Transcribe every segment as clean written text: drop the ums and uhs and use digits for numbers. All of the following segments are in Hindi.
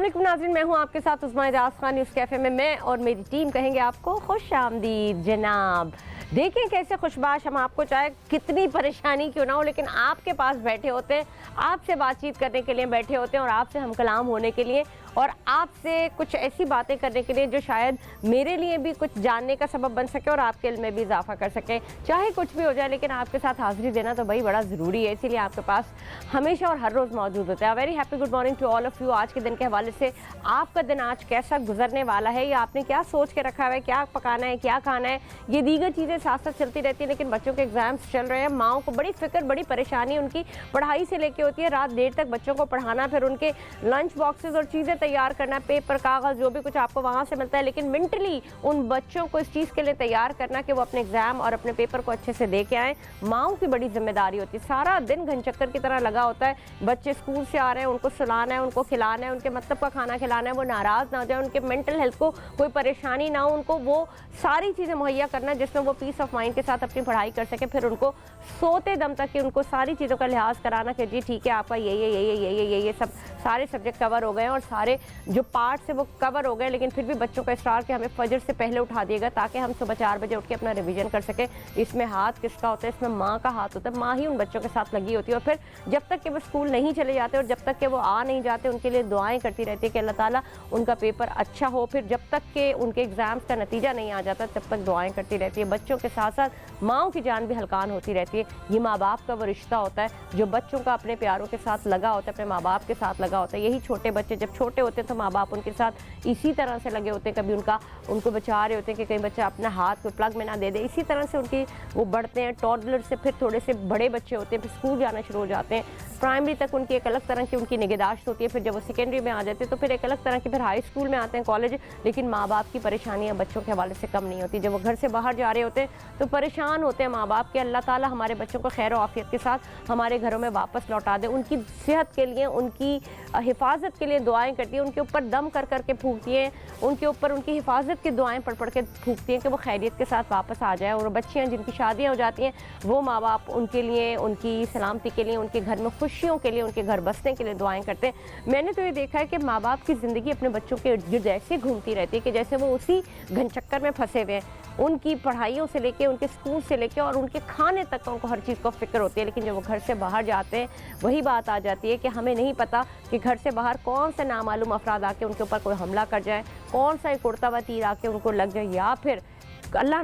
अस्सलामुअलैकुम नाज़रीन, मैं हूं आपके साथ उस्मा एजाज खान। न्यूज़ कैफ़े में मैं और मेरी टीम कहेंगे आपको खुश आमदीद जनाब। देखें कैसे खुशबाश हम आपको, चाहे कितनी परेशानी क्यों ना हो, लेकिन आपके पास बैठे होते हैं, आपसे बातचीत करने के लिए बैठे होते हैं और आपसे हम कलाम होने के लिए और आपसे कुछ ऐसी बातें करने के लिए जो शायद मेरे लिए भी कुछ जानने का सबब बन सके और आपके इल्म में भी इजाफा कर सके। चाहे कुछ भी हो जाए, लेकिन आपके साथ हाजिरी देना तो भाई बड़ा ज़रूरी है, इसीलिए आपके पास हमेशा और हर रोज़ मौजूद होता है। Very happy good morning to all of you. आज के दिन के हवाले से आपका दिन आज कैसा गुजरने वाला है, या आपने क्या सोच के रखा हुआ है, क्या पकाना है, क्या खाना है, ये दीगर चीज़ें साथ साथ चलती रहती है। लेकिन बच्चों के एग्जाम्स चल रहे हैं, माओ को बड़ी फिक्र, बड़ी परेशानी उनकी पढ़ाई से लेके होती है। रात देर तक बच्चों को पढ़ाना, फिर उनके लंच बॉक्सेस और चीज़ें तैयार करना, पेपर कागज़ जो भी कुछ आपको वहाँ से मिलता है, लेकिन मेंटली उन बच्चों को इस चीज़ के लिए तैयार करना कि वो अपने एग्ज़ाम और अपने पेपर को अच्छे से दे के आएँ, माओ की बड़ी जिम्मेदारी होती है। सारा दिन घनचक्कर की तरह लगा होता है। बच्चे स्कूल से आ रहे हैं, उनको सुलाना है, उनको खिलाना है, उनके मतलब का खाना खिलाना है, वो नाराज़ ना हो जाए, उनके मेंटल हेल्थ को कोई परेशानी ना हो, उनको वो सारी चीज़ें मुहैया करना जिसमें वो पीस ऑफ माइंड के साथ अपनी पढ़ाई कर सके। फिर उनको सोते दम तक कि उनको सारी चीज़ों का लिहाज कराना कि जी ठीक है, आपका ये सब सारे सब्जेक्ट कवर हो गए हैं और सारे जो पार्ट्स है वो कवर हो गए, लेकिन फिर भी बच्चों का इसरार कि हमें फजर से पहले उठा दिएगा ताकि हम सुबह 4 बजे उठ के अपना रिवीजन कर सकें। इसमें हाथ किसका होता है? इसमें माँ का हाथ होता है। माँ ही उन बच्चों के साथ लगी होती है और फिर जब तक कि वो स्कूल नहीं चले जाते और जब तक कि वो आ नहीं जाते, उनके लिए दुआएं करती रहती है कि अल्लाह ताला उनका पेपर अच्छा हो। फिर जब तक कि उनके एग्ज़ाम्स का नतीजा नहीं आ जाता तब तक दुआएं करती रहती है। बच्चों के साथ साथ माँओं की जान भी हल्कान होती रहती है। ये माँ बाप का वो रिश्ता होता है जो बच्चों का अपने प्यारों के साथ लगा होता है, अपने माँ बाप के साथ लगा होता है। यही छोटे बच्चे जब छोटे होते हैं तो माँ बाप उनके साथ इसी तरह से लगे होते हैं, कभी उनको बचा रहे होते हैं कि कहीं बच्चा अपना हाथ को प्लग में ना दे दे। इसी तरह से उनकी वो बढ़ते हैं, टॉडलर से फिर थोड़े से बड़े बच्चे होते हैं, फिर स्कूल जाना शुरू हो जाते हैं। प्राइमरी तक उनकी एक अलग तरह की उनकी निगहदाश्त होती है, फिर जब वो सेकेंडरी में आ जाते हैं तो फिर एक अलग तरह की, फिर हाई स्कूल में आते हैं, कॉलेज। लेकिन माँ बाप की परेशानियाँ बच्चों के हवाले से कम नहीं होती। जब वो घर से बाहर जा रहे होते हैं तो परेशान होते हैं माँ बाप के, अल्लाह ताला हमारे बच्चों को खैर आफियत के साथ हमारे घरों में वापस लौटा दे। उनकी सेहत के लिए, उनकी हिफाजत के लिए दुआएं करती है, उनके ऊपर दम कर कर के फूकती हैं, उनके ऊपर उनकी हिफाजत की दुआएं पढ़ पढ़ के फूकती हैं कि वो खैरियत के साथ वापस आ जाए। और बच्चियाँ जिनकी शादियाँ हो जाती हैं, वो माँ बाप उनके लिए, उनकी सलामती के लिए, उनके घर में खुशियों के लिए, उनके घर बसने के लिए दुआएं करते हैं। मैंने तो ये देखा है कि माँ बाप की ज़िंदगी अपने बच्चों के इर्द गिर्द ऐसे घूमती रहती है कि जैसे वो उसी घनचक्कर में फंसे हुए हैं। उनकी पढ़ाइयों से लेके, उनके स्कूल से लेके और उनके खाने तक उनको हर चीज़ को फिक्र होती है। लेकिन जब वो घर से बाहर जाते हैं, वही बात आ जाती है कि हमें नहीं पता कि घर से बाहर कौन से नामालूम अफराद आके उनके ऊपर कोई हमला कर जाए, कौन सा एक उड़ता हुआ तीर आके उनको लग जाए, या फिर अल्लाह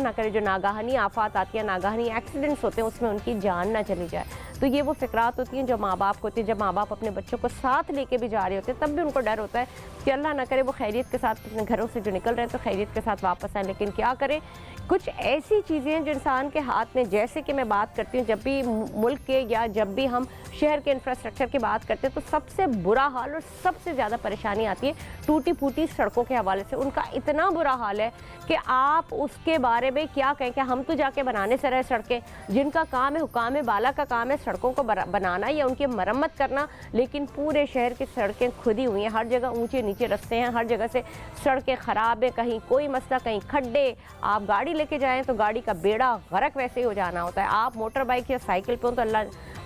ना करे जो नागाहनी आफात आती है, नागाहनी एक्सीडेंट्स होते हैं, उसमें उनकी जान ना चली जाए। तो ये वो फ़िक्रात होती हैं जो माँ बाप को होती है। जब माँ बाप अपने बच्चों को साथ लेके भी जा रहे होते हैं तब भी उनको डर होता है कि अल्लाह ना करे वो खैरियत के साथ अपने घरों से जो निकल रहे हैं तो खैरियत के साथ वापस आए। लेकिन क्या करें, कुछ ऐसी चीज़ें हैं जो इंसान के हाथ में, जैसे कि मैं बात करती हूँ जब भी मुल्क के या जब भी हम शहर के इंफ्रास्ट्रक्चर की बात करते हैं तो सबसे बुरा हाल और सबसे ज़्यादा परेशानी आती है टूटी फूटी सड़कों के हवाले से। उनका इतना बुरा हाल है कि आप उसके बारे में क्या कहें कि हम तो जाके बनाने से रहे सड़कें, जिनका काम है, हुकाम बाला का काम है सड़कों को बनाना या उनकी मरम्मत करना, लेकिन पूरे शहर की सड़कें खुदी हुई हैं, हर जगह ऊंचे नीचे रास्ते हैं, हर जगह से सड़कें ख़राब हैं, कहीं कोई मसला, कहीं खड्डे। आप गाड़ी लेके जाएं तो गाड़ी का बेड़ा गर्क वैसे ही हो जाना होता है। आप मोटर बाइक या साइकिल पे हो तो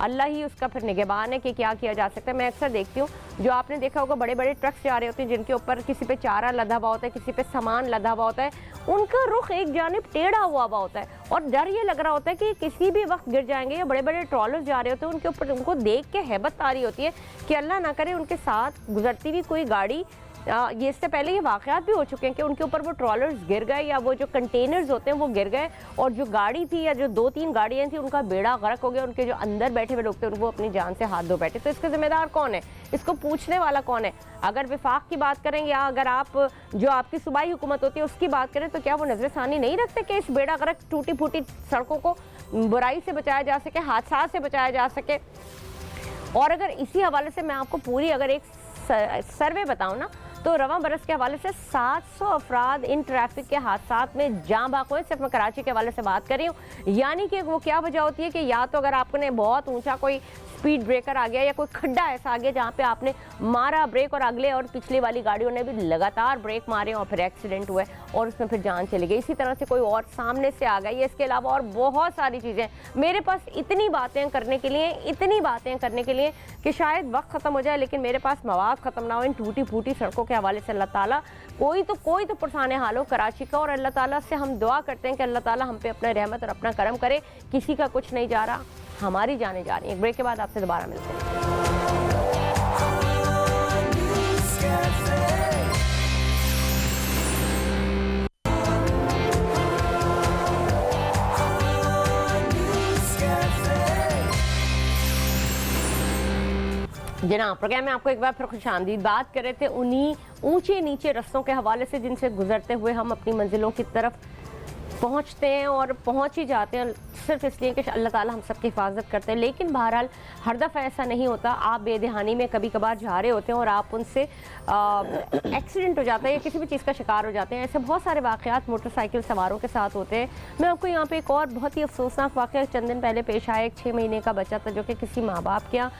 अल्लाह ही उसका फिर निगहबान है कि क्या किया जा सकता है। मैं अक्सर देखती हूँ, जो आपने देखा होगा, बड़े बड़े ट्रक्स जा रहे होते हैं जिनके ऊपर किसी पे चारा लदा हुआ होता है, किसी पे सामान लदा हुआ होता है, उनका रुख एक जानिब टेढ़ा हुआ होता है और डर ये लग रहा होता है कि किसी भी वक्त गिर जाएंगे। या बड़े बड़े ट्रॉलर्स जा रहे होते हैं, उनके ऊपर उनको देख के हैबत आ रही होती है कि अल्लाह ना करे उनके साथ गुजरती हुई कोई गाड़ी, ये इससे पहले ये वाक़यात भी हो चुके हैं कि उनके ऊपर वो ट्रॉलर्स गिर गए या वो जो कंटेनर्स होते हैं वो गिर गए और जो गाड़ी थी या जो 2-3 गाड़ियाँ थी उनका बेड़ा गर्क हो गया, उनके जो अंदर बैठे हुए लोग थे वो अपनी जान से हाथ धो बैठे। तो इसका जिम्मेदार कौन है? इसको पूछने वाला कौन है? अगर विफाक की बात करें या अगर आप जो आपकी सूबाई हुकूमत होती है उसकी बात करें तो क्या वो नज़रसानी नहीं रखते कि इस बेड़ा गर्क टूटी फूटी सड़कों को बुराई से बचाया जा सके, हादसा से बचाया जा सके? और अगर इसी हवाले से मैं आपको पूरी अगर एक सर्वे बताऊँ ना, तो रवां बरस के हवाले से 700 अफराद इन ट्रैफिक के हादसात में जाँ बाक हुए। सिर्फ मैं कराची के हवाले से बात कर रही हूँ। यानी कि वो क्या वजह होती है कि या तो अगर आपने बहुत ऊंचा कोई स्पीड ब्रेकर आ गया या कोई खड्डा ऐसा आ गया जहाँ पे आपने मारा ब्रेक और अगले और पिछली वाली गाड़ियों ने भी लगातार ब्रेक मारे और फिर एक्सीडेंट हुए और उसमें फिर जान चली गई। इसी तरह से कोई और सामने से आ गई। इसके अलावा और बहुत सारी चीज़ें, मेरे पास इतनी बातें करने के लिए कि शायद वक्त ख़त्म हो जाए, लेकिन मेरे पास मवाद ख़त्म ना हो इन टूटी फूटी सड़कों के हवाले से। अल्लाह ताला कोई तो पुरसाने हाल हो कराची का, और अल्लाह ताला से हम दुआ करते हैं कि अल्लाह ताला हम पे अपना रहमत और अपना करम करे। किसी का कुछ नहीं जा रहा, हमारी जाने जा रही है। ब्रेक के बाद आपसे दोबारा मिलते हैं। जनाब, प्रोग्राम में आपको एक बार फिर खुशामदीद। बात कर रहे थे उन्हीं ऊंचे नीचे रस्तों के हवाले से जिनसे गुजरते हुए हम अपनी मंजिलों की तरफ पहुंचते हैं और पहुंच ही जाते हैं, सिर्फ इसलिए कि अल्लाह ताला हम सबकी हिफाजत करते हैं। लेकिन बहरहाल हर दफ़ा ऐसा नहीं होता। आप बेदहानी में कभी कभार जा रहे होते हैं और आप उनसे एक्सीडेंट हो जाता है या किसी भी चीज़ का शिकार हो जाते हैं। ऐसे बहुत सारे वाक़यात मोटरसाइकिल सवारों के साथ होते हैं। मैं आपको यहाँ पे एक और बहुत ही अफसोसनाक वाक़या चंद दिन पहले पेश आया। एक 6 महीने का बच्चा था जो कि किसी माँ बाप के यहाँ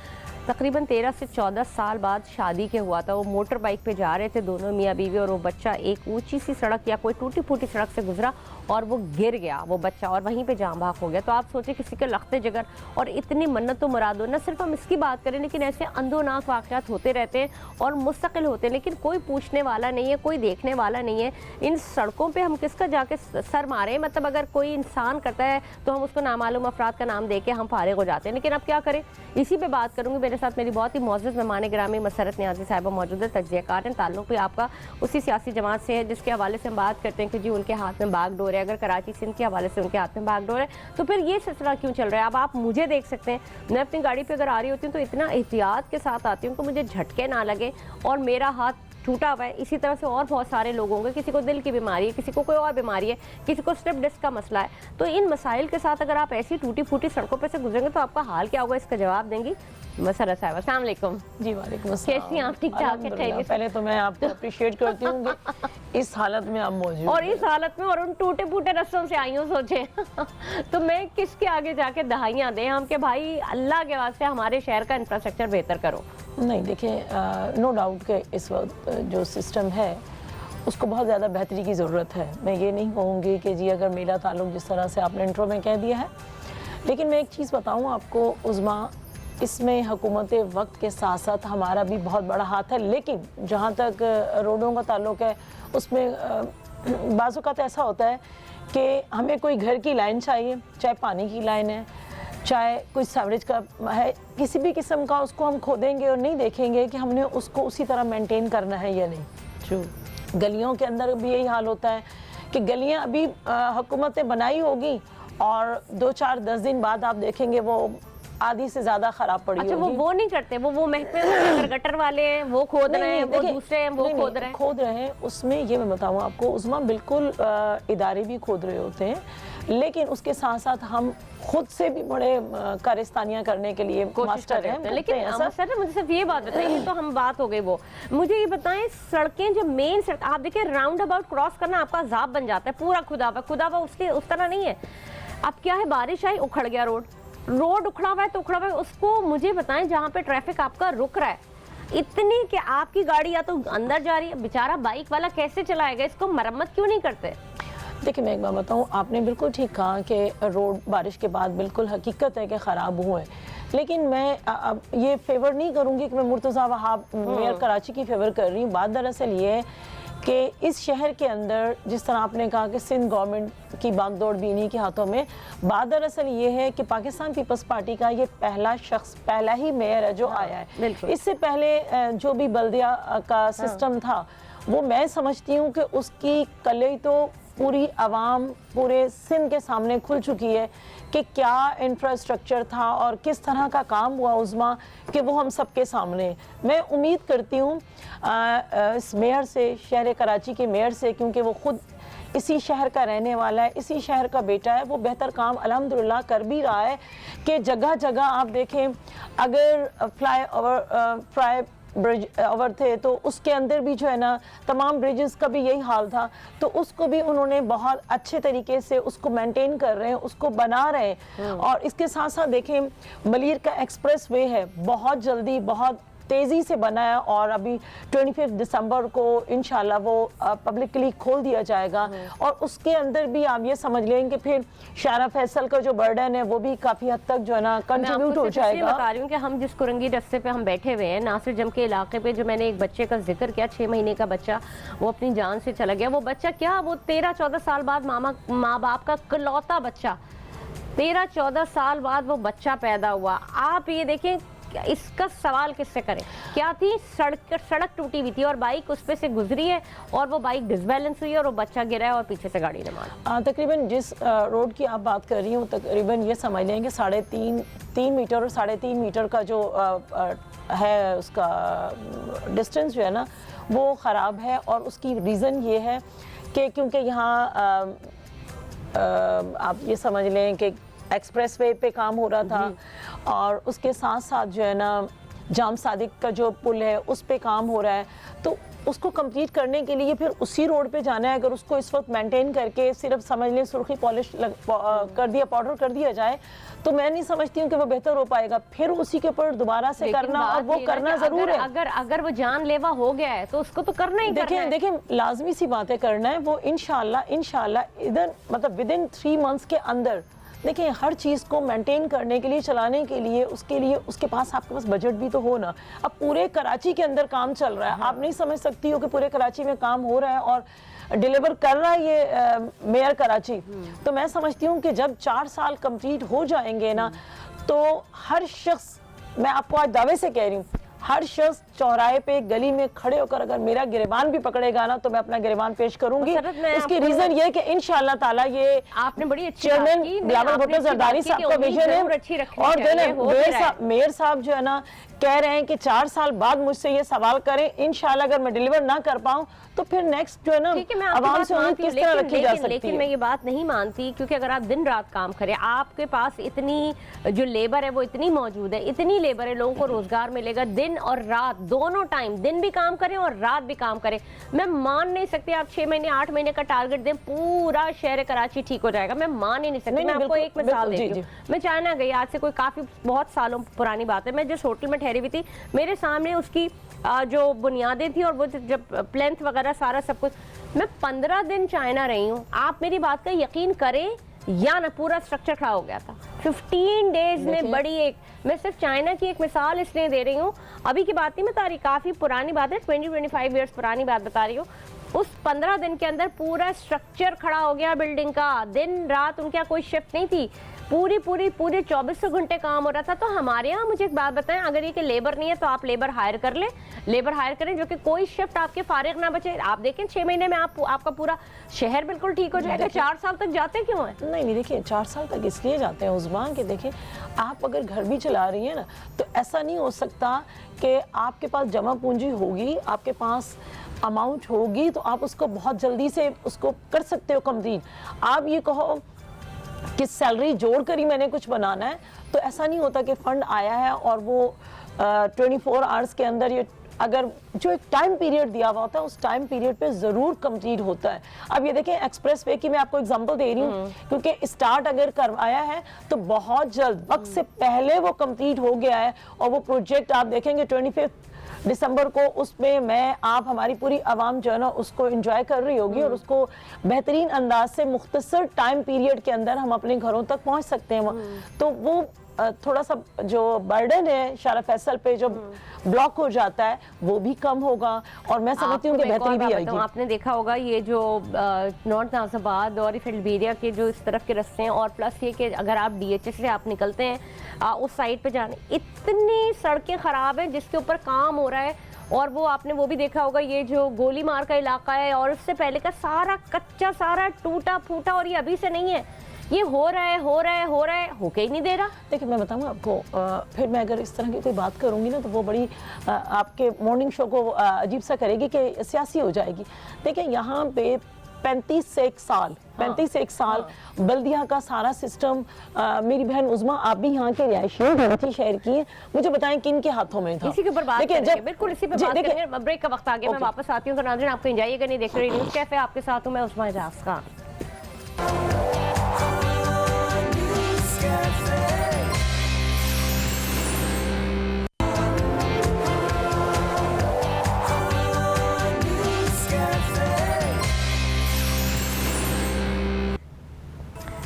तकरीबन 13 से 14 साल बाद शादी के हुआ था। वो मोटर बाइक पे जा रहे थे दोनों मियाँ बीवी, और वो बच्चा एक ऊंची सी सड़क या कोई टूटी फूटी सड़क से गुजरा और वो गिर गया वो बच्चा, और वहीं पे जाँ बाक हो गया। तो आप सोचिए किसी के लख्ते जिगर और इतनी मन्नत मुरादों, न सिर्फ हम इसकी बात करें लेकिन ऐसे अंदोनाक वाक़यात होते रहते हैं और मुस्तकिल होते हैं, लेकिन कोई पूछने वाला नहीं है, कोई देखने वाला नहीं है। इन सड़कों पर हम किसका जाके सर मारें? मतलब अगर कोई इंसान करता है तो हम उसको नामालूम अफराद का नाम दे के हम फारिग हो जाते हैं। लेकिन अब क्या करें, इसी पर बात करूँगी। मेरे साथ मेरी बहुत ही मौजूद मेहमान ग्रामी मसरत नियाज़ी साहिबा मौजूद है, तज्ज़ियाकार हैं। ताल्लुक़ भी आपका उसी सियासी जमात से है जिसके हवाले से हम बात करते हैं कि जी उनके हाथ में बागडोर है। अगर कराची सिंध के हवाले से उनके हाथ में बागडोर है तो फिर ये सिलसिला क्यों चल रहा है? अब आप मुझे देख सकते हैं, मैं अपनी गाड़ी पर अगर आ रही होती हूँ तो इतना एहतियात के साथ आती हूँ कि मुझे झटके ना लगे और मेरा हाथ टूटा हुआ है। इसी तरह से और बहुत सारे लोग होंगे, किसी को दिल की बीमारी है, किसी को कोई और बीमारी है, किसी को स्लिप डिस्क का मसला है। तो इन मसाइल के साथ अगर आप ऐसी टूटी फूटी सड़कों पर से गुजरेंगे तो आपका हाल क्या होगा, इसका जवाब देंगी मसरत साहिबा। अस्सलाम वालेकुम। जी वालेकुम अस्सलाम। कैसी हैं आप? ठीक ठाक है? पहले तो मैं आपको अप्रिशिएट करती हूँ कि इस हालत में आप मौजूद और इस हालत में और उन टूटे फूटे रस्तों से आई हूँ। सोचे तो मैं किसके आगे जाके दहाइयाँ दें हम कि भाई अल्लाह के वास्ते हमारे शहर का इंफ्रास्ट्रक्चर बेहतर करो। नहीं, देखिए, नो डाउट के इस वक्त जो सिस्टम है उसको बहुत ज़्यादा बेहतरी की ज़रूरत है। मैं ये नहीं कहूँगी कि जी अगर मेरा ताल्लुक जिस तरह से आपने इंट्रो में कह दिया है, लेकिन मैं एक चीज़ बताऊँ आपको उज़्मा, इसमें हुकूमत वक्त के साथ साथ हमारा भी बहुत बड़ा हाथ है। लेकिन जहाँ तक रोडों का ताल्लुक है उसमें बाज़ औक़ात ऐसा होता है कि हमें कोई घर की लाइन चाहिए, चाहे पानी की लाइन है, चाहे कोई सीवरेज का है, किसी भी किस्म का, उसको हम खोदेंगे और नहीं देखेंगे कि हमने उसको उसी तरह मेंटेन करना है या नहीं। ट्रू। गलियों के अंदर भी यही हाल होता है कि गलियां अभी हुकूमत ने बनाई होगी और 2-4-10 दिन बाद आप देखेंगे वो आधी से ज्यादा खराब पड़ी अच्छा, होगी। वो नहीं करते, वो महकमे गटर वाले हैं, वो खोद रहे हैं, वो दूसरे हैं, वो खोद रहे हैं। उसमें ये मैं बताऊँ आपको उज़्मा, बिल्कुल इदारे भी खोद रहे होते हैं, लेकिन उसके साथ साथ हम खुद से भी बड़े कारिस्तानियां करने के लिए मास्टर हैं। लेकिन सर मुझे सिर्फ ये बात बताइए, तो हम बात हो गई वो, मुझे ये बताएं सड़कें जो मेन सड़क, आप देखिए राउंड अबाउट क्रॉस करना आपका अजाब बन जाता है, पूरा खुदा हुआ उस तरह नहीं है। अब क्या है, बारिश आई, उखड़ गया रोड उखड़ा हुआ है तो उखड़ा हुआ है। उसको मुझे बताएं जहाँ पे ट्रैफिक आपका रुक रहा है, इतनी कि आपकी गाड़ी या तो अंदर जा रही है, बेचारा बाइक वाला कैसे चलाएगा, इसको मरम्मत क्यों नहीं करते? देखिए, मैं एक बात बताऊँ, आपने बिल्कुल ठीक कहा कि रोड बारिश के बाद बिल्कुल हकीकत है कि ख़राब हुए, लेकिन मैं अब ये फेवर नहीं करूँगी कि मैं मुर्तज़ा वहाब मेयर कराची की फेवर कर रही हूँ। बात दरअसल ये है कि इस शहर के अंदर जिस तरह आपने कहा कि सिंध गवर्नमेंट की बागडोर भी इन्हीं के हाथों में, बात दरअसल ये है कि पाकिस्तान पीपल्स पार्टी का ये पहला ही मेयर है जो आया है। इससे पहले जो भी बल्दिया का सिस्टम था वो मैं समझती हूँ कि उसकी कलई तो पूरी आवाम, पूरे सिंध के सामने खुल चुकी है कि क्या इंफ्रास्ट्रक्चर था और किस तरह का काम हुआ उज़्मा, कि वो हम सबके सामने। मैं उम्मीद करती हूँ इस मेयर से, शहर कराची के मेयर से, क्योंकि वो खुद इसी शहर का रहने वाला है, इसी शहर का बेटा है, वो बेहतर काम अल्हम्दुलिल्लाह कर भी रहा है कि जगह जगह आप देखें, अगर ब्रिज ओवर थे, तो उसके अंदर भी जो है ना तमाम ब्रिजेस का भी यही हाल था, तो उसको भी उन्होंने बहुत अच्छे तरीके से उसको मेंटेन कर रहे हैं, उसको बना रहे हैं। और इसके साथ साथ देखें मलीर का एक्सप्रेस वे है, बहुत जल्दी बहुत तेज़ी से बना है और अभी 25 दिसंबर को इंशाल्लाह वो पब्लिकली खोल दिया जाएगा। और उसके अंदर भी आप ये समझ लेंगे फिर शारा फैसल का जो बर्डन है वो भी काफ़ी हद तक जो है ना कंट्रीब्यूट हो जाएगा। मैं बता रही हूँ कि हम जिस कुरंगी रस्ते पे हम बैठे हुए हैं, नासिर जम के इलाके पे, जो मैंने एक बच्चे का जिक्र किया, 6 महीने का बच्चा, वो अपनी जान से चला गया। वो बच्चा क्या, वो 13-14 साल बाद माँ बाप का इकलौता बच्चा, 13-14 साल बाद वो बच्चा पैदा हुआ। आप ये देखें, इसका सवाल किससे करें? क्या थी, सड़क टूटी हुई थी और बाइक उस पे से गुजरी है और वो बाइक डिसबैलेंस हुई है और वो बच्चा गिरा है और पीछे से गाड़ी ने मारा। तकरीबन जिस रोड की आप बात कर रही हूँ, तकरीबन ये समझ लें कि 3.5 मीटर और 3.5 मीटर का जो है उसका डिस्टेंस जो है ना वो ख़राब है। और उसकी रीज़न ये है कि क्योंकि यहाँ आप ये समझ लें कि एक्सप्रेसवे पे काम हो रहा था और उसके साथ साथ जो है ना जाम सादिक का जो पुल है उस पे काम हो रहा है, तो उसको कंप्लीट करने के लिए फिर उसी रोड पे जाना है। अगर उसको इस वक्त मेंटेन करके सिर्फ समझ लें सुर्खी पॉलिश कर दिया, पाउडर कर दिया जाए, तो मैं नहीं समझती हूँ कि वो बेहतर हो पाएगा। फिर उसी के ऊपर दोबारा से करना, और वो करना जरूर है। अगर वो जानलेवा हो गया है तो उसको तो करना ही करना है। देखें लाजमी सी बातें करना है वो इंशाल्लाह इधर मतलब विदिन 3 मंथ्स के अंदर। देखिए हर चीज़ को मेंटेन करने के लिए, चलाने के लिए, उसके लिए आपके पास बजट भी तो हो ना। अब पूरे कराची के अंदर काम चल रहा है, आप नहीं समझ सकती हो कि पूरे कराची में काम हो रहा है और डिलीवर कर रहा है ये मेयर कराची। तो मैं समझती हूँ कि जब 4 साल कंप्लीट हो जाएंगे ना, तो हर शख्स, मैं आपको आज दावे से कह रही हूँ, हर शख्स चौराहे पे गली में खड़े होकर अगर मेरा गिरबान भी पकड़ेगा ना तो मैं अपना गिरबान पेश करूंगी। उसकी रीजन ये कि इंशाल्लाह ताला ये आपने बड़ी अच्छी चेयरमैन बिलावल भुट्टो जरदारी साहब का विजन है। और जो मेयर साहब जो है ना कह रहे हैं कि 4 साल बाद मुझसे ये सवाल करें, इंशाल्लाह अगर मैं डिलीवर ना कर पाऊं तो फिर नेक्स्ट जो है ना आवाम से उम्मीद किस तरह रखी जा सकती है। लेकिन मैं ये बात नहीं मानती, क्योंकि अगर आप दिन रात काम करें, आपके पास इतनी जो लेबर है वो इतनी मौजूद है, इतनी लेबर है, लोगों को रोजगार मिलेगा दिन और रात दोनों टाइम, दिन भी काम करें और रात भी काम करें। मैं मान नहीं सकती आप 6 महीने 8 महीने का टारगेट दें पूरा शहर कराची ठीक हो जाएगा, मैं मान ही नहीं सकती। मैं आपको एक मिसाल देती हूँ। मैं चाइना गई, आज से कोई काफी बहुत सालों पुरानी बात है। मैं जिस होटल में ठहरी हुई थी, मेरे सामने उसकी जो बुनियादें थी और वो जब प्लेंथ वगैरह सारा सब कुछ, मैं 15 दिन चाइना रही हूँ। आप मेरी बात का यकीन करें या ना, पूरा स्ट्रक्चर खड़ा हो गया था 15 डेज में। बड़ी एक, मैं सिर्फ चाइना की एक मिसाल इसलिए दे रही हूँ, अभी की बात नहीं बता रही, काफी पुरानी बात है, 20-25 ईयर्स पुरानी बात बता रही हूँ। उस 15 दिन के अंदर पूरा स्ट्रक्चर खड़ा हो गया बिल्डिंग का, दिन रात उनके यहाँ कोई शिफ्ट नहीं थी, पूरे 24 घंटे काम हो रहा था। तो हमारे यहाँ, मुझे एक बात बताएं, अगर ये कि लेबर नहीं है तो आप लेबर हायर कर लें, लेबर हायर करें जो कि कोई शिफ्ट आपके फारिग ना बचे। आप देखें 6 महीने में आपका पूरा शहर बिल्कुल ठीक हो जाएगा। 4 साल तक जाते क्यों है? नहीं देखिए 4 साल तक इसलिए जाते हैं उस्मान के, देखें आप अगर घर भी चला रही हैं ना, तो ऐसा नहीं हो सकता कि आपके पास जमा पूंजी होगी, आपके पास अमाउंट होगी तो आप उसको बहुत जल्दी से उसको कर सकते हो कंप्लीट। आप ये कहो कि सैलरी जोड़कर ही मैंने कुछ बनाना है, तो ऐसा नहीं होता कि फंड आया है और वो 24 आवर्स के अंदर ये, अगर जो एक टाइम पीरियड दिया हुआ होता है उस टाइम पीरियड पे जरूर कंप्लीट होता है। अब ये देखें एक्सप्रेस वे की मैं आपको एग्जांपल दे रही हूँ, क्योंकि स्टार्ट अगर करवाया है तो बहुत जल्द वक्त से पहले वो कंप्लीट हो गया है। और वो प्रोजेक्ट आप देखेंगे 25 दिसंबर को, उसमें आप हमारी पूरी आवाम जो है ना उसको एंजॉय कर रही होगी और उसको बेहतरीन अंदाज से मुख्तसर टाइम पीरियड के अंदर हम अपने घरों तक पहुंच सकते हैं। तो वो थोड़ा सा जो बर्डन है शारा फैसल पे जो ब्लॉक हो जाता है वो भी कम होगा और मैं समझती हूँ कि बेहतरी भी आएगी। आपने देखा होगा ये जो नॉर्थ नाज़ाबाद और फिल्डबेरिया के जो इस तरफ के रास्ते हैं, और प्लस ये कि अगर आप DHS से आप निकलते हैं उस साइड पे जाने, इतनी सड़कें ख़राब हैं जिसके ऊपर काम हो रहा है। और वो आपने वो भी देखा होगा ये जो गोली मार का इलाका है और उससे पहले का सारा कच्चा, सारा टूटा फूटा, और ये अभी से नहीं है, ये हो रहा है, होके ही नहीं दे रहा। देखिए मैं बताऊँ आपको, फिर मैं अगर इस तरह की कोई बात करूँगी ना तो वो बड़ी आपके मॉर्निंग शो को अजीब सा करेगी कि सियासी हो जाएगी। देखिए यहाँ पे 35 से 1 साल 35 से 1 साल बल्दिया का सारा सिस्टम, मेरी बहन उज़मा आप भी यहाँ के रिहायशी हो, गलती शहर की है, मुझे बताएं किन के हाथों में था। इसी के ऊपर बात करेंगे, बिल्कुल इसी पे बात करेंगे। ब्रेक का वक्त आ गया, मैं वापस आती हूँ। तो नाज़रीन आपको एंजॉय नहीं देख रही न्यूज़ कैफे, आपके साथ हूँ मैं उस्मा एजाज खान।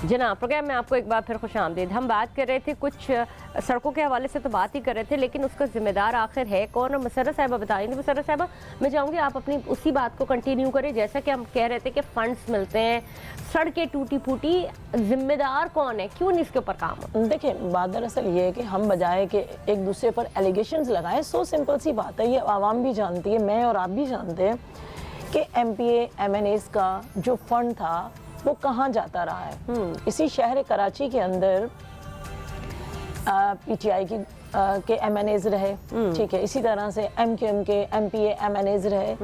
जनाब प्रोग्राम में आपको एक बार फिर खुश आमदीद। हम बात कर रहे थे कुछ सड़कों के हवाले से तो बात ही कर रहे थे, लेकिन उसका जिम्मेदार आखिर है कौन? और मुसर्रत साहिबा बताएंगे। मुसर्रत साहिबा मैं चाहूँगी आप अपनी उसी बात को कंटिन्यू करें, जैसा कि हम कह रहे थे कि फंड्स मिलते हैं, सड़कें टूटी फूटी, जिम्मेदार कौन है, क्यों नहीं इसके ऊपर काम हो? देखिए बात दरअसल ये है कि हम बजाय कि एक दूसरे पर एलिगेशंस लगाएं, सो सिंपल सी बात है, ये आवाम भी जानती है, मैं और आप भी जानते हैं कि MPA MNAs का जो फंड था वो कहाँ जाता रहा है। इसी शहर कराची के अंदर PTI की के MNAs रहे, ठीक है, इसी तरह से MQM के MPA MNAs रहे,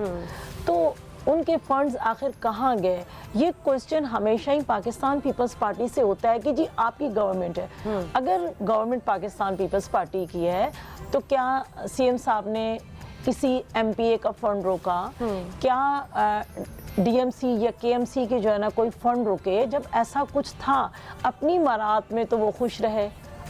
तो उनके फंड्स आखिर कहाँ गए? ये क्वेश्चन हमेशा ही पाकिस्तान पीपल्स पार्टी से होता है कि जी आपकी गवर्नमेंट है, अगर गवर्नमेंट पाकिस्तान पीपल्स पार्टी की है तो क्या CM साहब ने किसी MPA का फंड रोका? क्या DMC या KMC के जो है ना कोई फंड रुके? जब ऐसा कुछ था अपनी मरात में तो वो खुश रहे,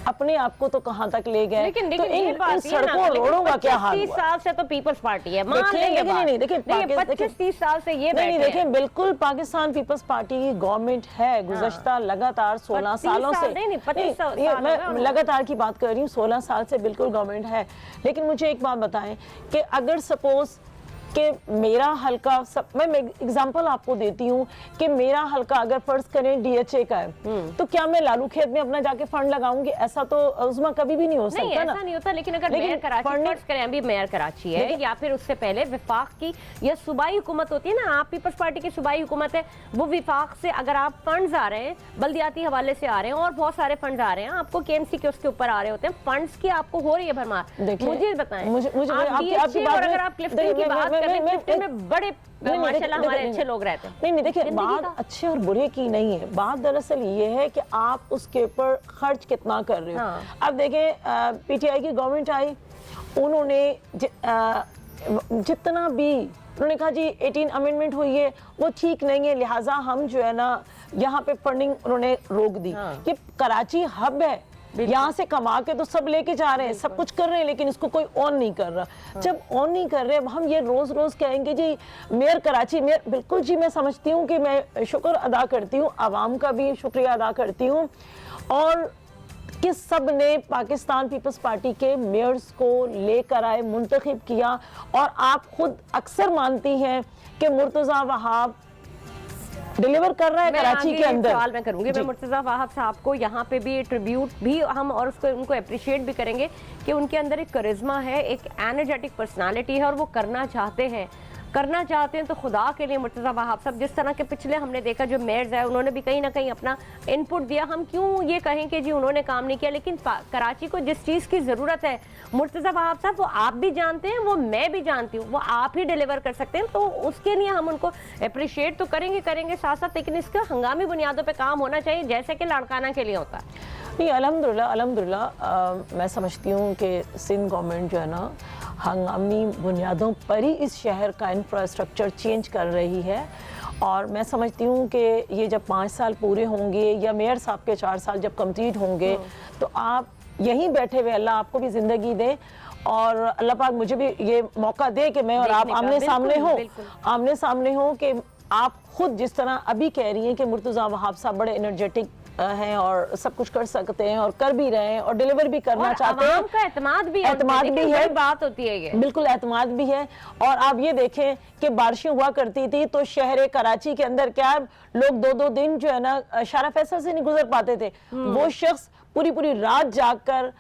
अपने आप को तो कहाँ तक ले गए। लेकिन तो इन सड़कों रोडों का क्या हाल हुआ? 25-30 साल से तो पीपल्स पार्टी है, मान लेंगे बात। नहीं देखिए 25-30 साल से ये नहीं देखिए बिल्कुल पाकिस्तान पीपल्स पार्टी की गवर्नमेंट है, गुज़श्ता लगातार 16 सालों से, नहीं 25 साल मैं लगातार की बात कर रही हूँ, 16 साल से बिल्कुल गवर्नमेंट है। लेकिन मुझे एक बात बताएं कि अगर सपोज कि मेरा हल्का मैं एग्जांपल आपको देती हूँ कि मेरा हल्का अगर फर्ज करें DHA का है, तो क्या मैं लालू खेत में अपना जाके फंड लगाऊंगी? ऐसा तो उस्मा कभी भी नहीं हो सकता। नहीं, ऐसा नहीं होता। लेकिन अगर मेयर कराची फर्ज करें, अभी मेयर कराची है या फिर उससे पहले विफाक की या सूबाई हुकूमत होती है ना, आप पीपल्स पार्टी की सूबाई हुकूमत है, वो विफाक से अगर आप फंड्स आ रहे हैं, बल्दियाती हवाले से आ रहे हैं और बहुत सारे फंड्स आ रहे हैं, आपको KMC के उसके ऊपर आ रहे होते हैं, फंड्स की आपको हो रही है भरमार। मुझे बताएं, अगर आप क्लिफ्टन की बात में बड़े माशाल्लाह हमारे अच्छे लोग रहते हैं। नहीं देखिए बात अच्छे और बुरे की नहीं है, बात दरअसल ये है कि आप उसके ऊपर खर्च कितना कर रहे हो। अब देखें PTI की गवर्नमेंट आई, उन्होंने जितना भी उन्होंने कहा जी 18 अमेंडमेंट हुई है वो ठीक नहीं है, लिहाजा हम जो है ना यहाँ पे फंडिंग उन्होंने रोक दी। ये कराची हब है, यहाँ से कमा के तो सब लेके जा रहे हैं, सब कुछ कर रहे हैं, लेकिन इसको कोई ऑन नहीं कर रहा। जब ऑन नहीं कर रहे, अब हम ये रोज रोज कहेंगे जी मेयर कराची मेयर, बिल्कुल जी मैं समझती हूँ कि मैं शुक्र अदा करती हूँ, आवाम का भी शुक्रिया अदा करती हूँ, और कि सब ने पाकिस्तान पीपल्स पार्टी के मेयर्स को लेकर आए, मुंतखब किया, और आप खुद अक्सर मानती हैं कि मुर्तज़ा वहाब डिलीवर कर रहा है कराची के अंदर। सवाल मैं करूंगी, मैं मुर्तज़ा वहाब साहब को यहाँ पे भी ट्रिब्यूट भी हम और उसको उनको अप्रिशिएट भी करेंगे कि उनके अंदर एक करिश्मा है, एक एनर्जेटिक पर्सनालिटी है और वो करना चाहते हैं तो खुदा के लिए मुर्तज़ा वहाब साहब, जिस तरह के पिछले हमने देखा जो मेयर्स है उन्होंने भी कहीं ना कहीं अपना इनपुट दिया। हम क्यों ये कहें कि जी उन्होंने काम नहीं किया, लेकिन कराची को जिस चीज़ की ज़रूरत है मुर्तज़ा वहाब साहब, वो आप भी जानते हैं, वो मैं भी जानती हूँ, वो आप ही डिलीवर कर सकते हैं, तो उसके लिए हम उनको अप्रिशिएट तो करेंगे साथ साथ, लेकिन इसका हंगामी बुनियादों पर काम होना चाहिए जैसे कि लाड़काना के लिए होता है। नहीं अल्हम्दुलिल्लाह मैं समझती हूँ कि सिंध गवर्नमेंट जो है ना हंगामी बुनियादों पर ही इस शहर का इंफ्रास्ट्रक्चर चेंज कर रही है, और मैं समझती हूँ कि ये जब 5 साल पूरे होंगे या मेयर साहब के 4 साल जब कंप्लीट होंगे तो आप यहीं बैठे हुए, अल्लाह आपको भी ज़िंदगी दे और अल्लाह पाक मुझे भी ये मौका दे कि मैं और आप आमने सामने हो कि आप खुद जिस तरह अभी कह रही हैं कि मुर्तज़ा वहाब साहब बड़े एनर्जेटिक हैं और सब कुछ कर सकते हैं और कर भी रहे हैं और डिलीवर भी करना चाहते हैं, का एतमाद भी है, बात होती है ये, बिल्कुल एतमाद भी है। और आप ये देखें कि बारिशें हुआ करती थी तो शहर कराची के अंदर क्या लोग 2-2 दिन जो है ना शारा फैसल से नहीं गुजर पाते थे, वो शख्स पूरी रात जागकर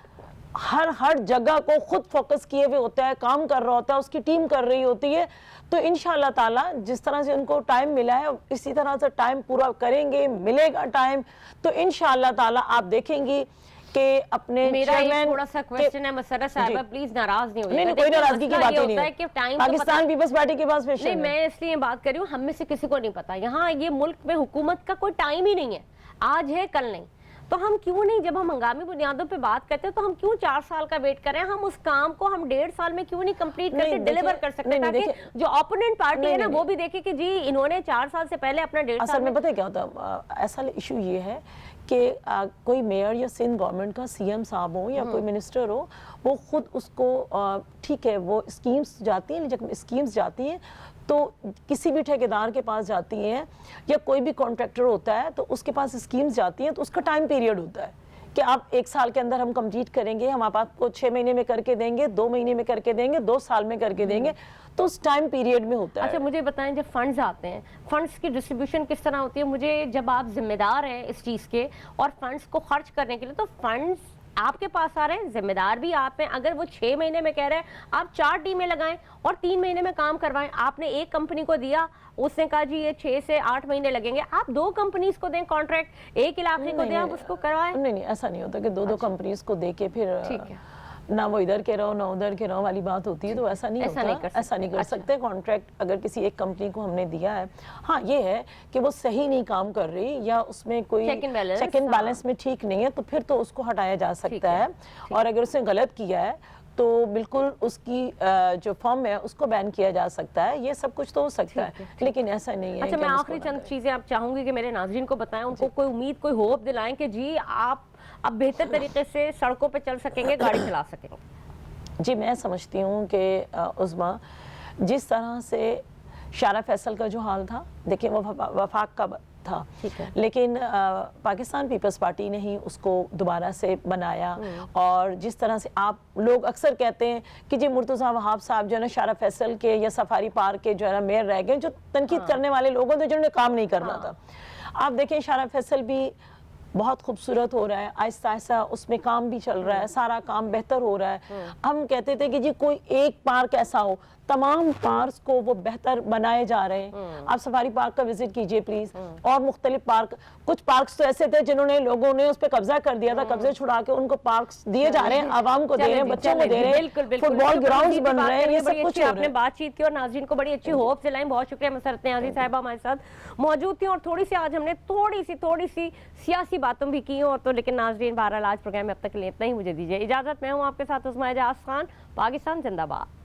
हर जगह को खुद फोकस किए हुए होता है, काम कर रहा होता है, उसकी टीम कर रही होती है। तो इंशाअल्लाह ताला जिस तरह से उनको टाइम मिला है इसी तरह से टाइम पूरा करेंगे, मिलेगा टाइम तो इंशाअल्लाह ताला आप देखेंगी कि अपने मेरा एक चेयरमैन थोड़ा सा क्वेश्चन है मसर्रत साहिबा, प्लीज नाराज नहीं होइएगा। नहीं, कोई नाराजगी की बात ही नहीं है। कि टाइम पाकिस्तान पीपल्स पार्टी के पास पेशेंट नहीं, है। मैं इसलिए बात कर रही हूँ, हम में से किसी को नहीं पता, यहाँ ये मुल्क में हुकूमत का कोई टाइम ही नहीं है, आज है कल नहीं। तो हम क्यों नहीं, जब हम हंगामी बुनियादों पे बात करते हैं तो हम क्यों 4 साल का वेट कर रहे हैं? हम उस काम को हम 1.5 साल में क्यों नहीं कंप्लीट करके डिलीवर कर सकते, ताकि जो ओपोनेंट पार्टी है ना वो भी देखे कि जी इन्होंने 4 साल से पहले अपना 1.5 साल में। पता है क्या होता है, ऐसा इशू ये है कि कोई मेयर या सिंध गवर्नमेंट का सीएम साहब हो या कोई मिनिस्टर हो, वो खुद उसको ठीक है वो स्कीम्स जाती हैं, जब स्कीम्स जाती हैं तो किसी भी ठेकेदार के पास जाती हैं या कोई भी कॉन्ट्रैक्टर होता है तो उसके पास स्कीम्स जाती हैं, तो उसका टाइम पीरियड होता है कि आप 1 साल के अंदर हम कंप्लीट करेंगे, हम आपको 6 महीने में करके देंगे, 2 महीने में करके देंगे, 2 साल में करके देंगे, तो उस टाइम पीरियड में होता है। अच्छा मुझे बताएं, जब फंड्स आते हैं, फंड्स की डिस्ट्रीब्यूशन किस तरह होती है? मुझे, जब आप जिम्मेदार हैं इस चीज़ के और फंड्स को खर्च करने के लिए, तो फंड्स आपके पास आ रहे हैं, जिम्मेदार भी आप हैं। अगर वो 6 महीने में कह रहे हैं, आप 4 टीमें लगाएं और 3 महीने में काम करवाएं। आपने एक कंपनी को दिया, उसने कहा जी ये 6 से 8 महीने लगेंगे, आप 2 कंपनीज को दें कॉन्ट्रैक्ट, एक इलाके को दें, आप उसको करवाएं। नहीं, ऐसा नहीं होता कि 2 कंपनीज को दे के फिर ठीक है, ना वो इधर के रहो ना उधर के रहो वाली बात होती है, तो ऐसा नहीं होता, ऐसा नहीं कर सकते। कॉन्ट्रैक्ट अगर किसी एक कंपनी को हमने दिया है, हाँ ये है कि वो सही नहीं काम कर रही या उसमें कोई चेक एंड बैलेंस में ठीक नहीं है, तो फिर तो उसको हटाया जा सकता है। और अगर उसने गलत किया है तो बिल्कुल उसकी जो फॉर्म है उसको बैन किया जा सकता है, ये सब कुछ तो हो सकता है, लेकिन ऐसा नहीं है। अच्छा, मैं आखिरी चंद चीजें आप चाहूंगी कि मेरे नाज़रीन को बताएं, उनको कोई उम्मीद, कोई होप दिलाएं कि जी आप अब बेहतर तरीके से सड़कों पे चल सकेंगे, गाड़ी चला सकेंगे। जी, मैं समझती हूँ कि उस्मा, जिस तरह से शारा फैसल का जो हाल था, देखिए वो वफाक का था, लेकिन पाकिस्तान पीपल्स पार्टी ने ही उसको दोबारा से बनाया। और जिस तरह से आप लोग अक्सर कहते हैं कि जी मुर्तज़ा वहाब साहब जो है ना शारा फैसल के या सफारी पार्क के जो है ना मेयर रह गए, जो तनकीद करने वाले लोगों ने जिन्होंने काम नहीं करना था। आप देखें शारा फैसल भी बहुत खूबसूरत हो रहा है, आहिस्ता आहिस्ता उसमें काम भी चल रहा है, सारा काम बेहतर हो रहा है। हम कहते थे कि जी कोई एक पार्क ऐसा हो, तमाम पार्क को वो बेहतर बनाए जा रहे हैं। आप सफारी पार्क का विजिट कीजिए प्लीज, और मुख्तलिफ पार्क, कुछ पार्क तो ऐसे थे जिन्होंने लोगों ने उस पर कब्जा कर दिया था, कब्जे छुड़ा के उनको पार्क दिए जा रहे हैं, आवाम को दे रहे हैं, बच्चों को दे रहे हैं, फुटबॉल ग्राउंड बन रहे हैं, ये सब कुछ आपने बातचीत की और नाज़रीन को बड़ी अच्छी होप दिलाई। बहुत शुक्रिया मसर्रत नियाज़ी साहिबा हमारे साथ मौजूद थी, और थोड़ी सी आज हमने थोड़ी सी सियासी बातों भी की और तो, लेकिन नाज़रीन बहरहाल आज प्रोग्राम में अब तक के लिए इतना ही। मुझे दीजिए इजाजत, मैं हूँ आपके साथ उस्मा एजाज खान। पाकिस्तान जिंदाबाद।